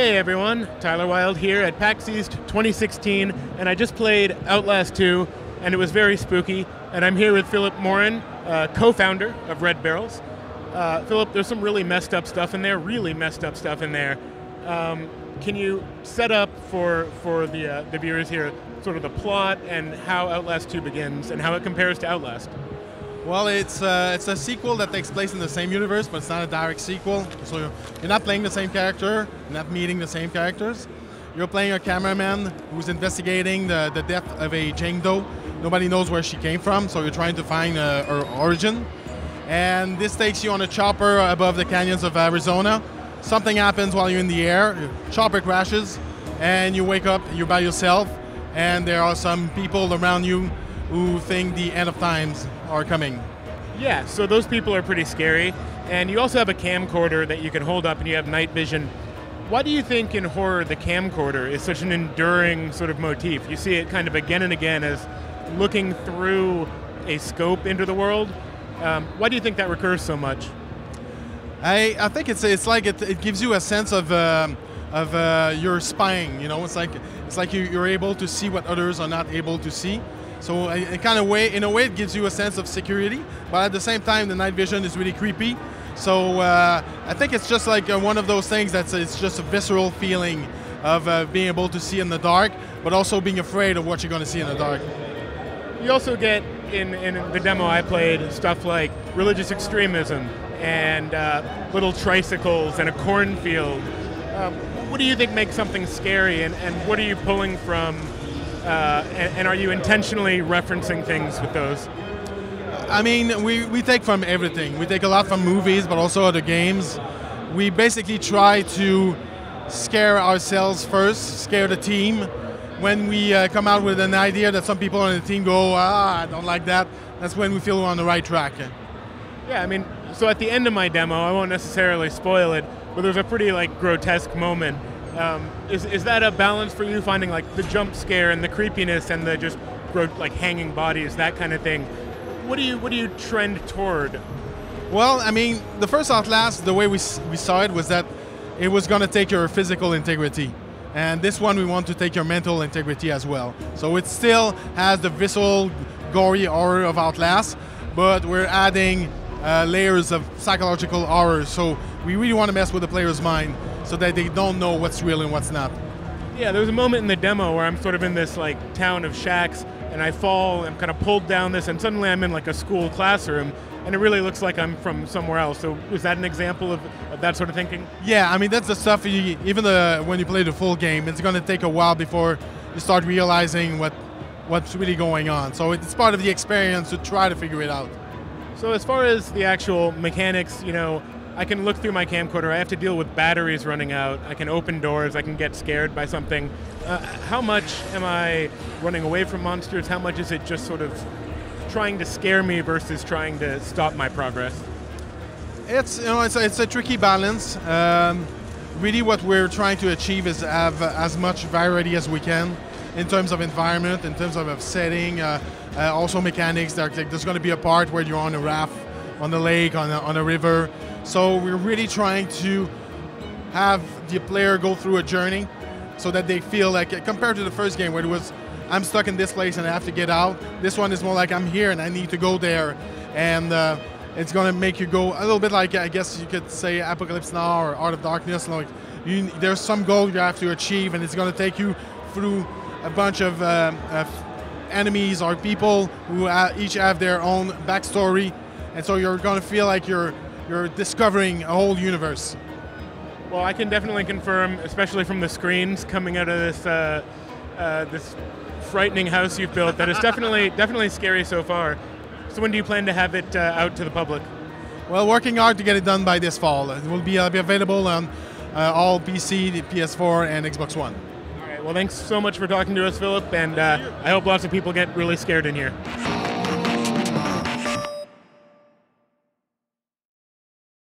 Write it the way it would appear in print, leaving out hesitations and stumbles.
Hey everyone, Tyler Wilde here at PAX East 2016, and I just played Outlast 2, and it was very spooky, and I'm here with Philippe Morin, co-founder of Red Barrels. Philippe, there's some really messed up stuff in there, Can you set up for the viewers here sort of the plot and how Outlast 2 begins and how it compares to Outlast? Well, it's a sequel that takes place in the same universe, but it's not a direct sequel. So you're not playing the same character, you're not meeting the same characters. You're playing a cameraman who's investigating the death of a Jane Doe. Nobody knows where she came from, so you're trying to find her origin. And this takes you on a chopper above the canyons of Arizona. Something happens while you're in the air, your chopper crashes, and you wake up, you're by yourself, and there are some people around you who think the end of times are coming. Yeah, so those people are pretty scary, and you also have a camcorder that you can hold up and you have night vision. Why do you think in horror the camcorder is such an enduring sort of motif? You see it kind of again and again as looking through a scope into the world. Why do you think that recurs so much? I think it's like it gives you a sense of your spying. You know, it's like you're able to see what others are not able to see. So in a way, it gives you a sense of security, but at the same time, the night vision is really creepy. So I think it's just like one of those things it's just a visceral feeling of being able to see in the dark, but also being afraid of what you're going to see in the dark. You also get, in the demo I played, stuff like religious extremism and little tricycles and a cornfield. What do you think makes something scary, and what are you pulling from? And are you intentionally referencing things with those? I mean, we take from everything. We take a lot from movies, but also other games. We basically try to scare ourselves first, scare the team. When we come out with an idea that some people on the team go, I don't like that, that's when we feel we're on the right track. Yeah, I mean, so at the end of my demo, I won't necessarily spoil it, but there's a pretty grotesque moment. Is that a balance for you, finding the jump scare and the creepiness and the just hanging bodies, that kind of thing? What do you trend toward? Well, I mean, the first Outlast, the way we saw it was that it was going to take your physical integrity, and this one we want to take your mental integrity as well. So it still has the visceral, gory horror of Outlast, but we're adding layers of psychological horror. So we really want to mess with the player's mind, so that they don't know what's real and what's not. Yeah, there was a moment in the demo where I'm sort of in this town of shacks, and I fall, I'm kind of pulled down this, and suddenly I'm in a school classroom, and it really looks like I'm from somewhere else. So is that an example of that sort of thinking? Yeah, I mean, that's the stuff, when you play the full game, it's going to take a while before you start realizing what's really going on. So it's part of the experience to try to figure it out. So as far as the actual mechanics, I can look through my camcorder, I have to deal with batteries running out, I can open doors, I can get scared by something. How much am I running away from monsters? How much is it just sort of trying to scare me versus trying to stop my progress? It's a tricky balance. Really what we're trying to achieve is have as much variety as we can in terms of environment, in terms of setting, also mechanics. There's going to be a part where you're on a raft, on the lake, on a river. So we're really trying to have the player go through a journey so that they feel compared to the first game where it was, I'm stuck in this place and I have to get out, this one is more like I'm here and I need to go there. And it's going to make you go a little bit I guess you could say Apocalypse Now or Art of Darkness. There's some goal you have to achieve, and it's going to take you through a bunch of enemies or people who each have their own backstory. And so you're going to feel like you're discovering a whole universe. Well, I can definitely confirm, especially from the screens coming out of this frightening house you've built, that it's definitely scary so far. So when do you plan to have it out to the public? Well, working hard to get it done by this fall. It will be available on all PC, PS4, and Xbox One. All right. Well, thanks so much for talking to us, Philip, and I hope lots of people get really scared in here.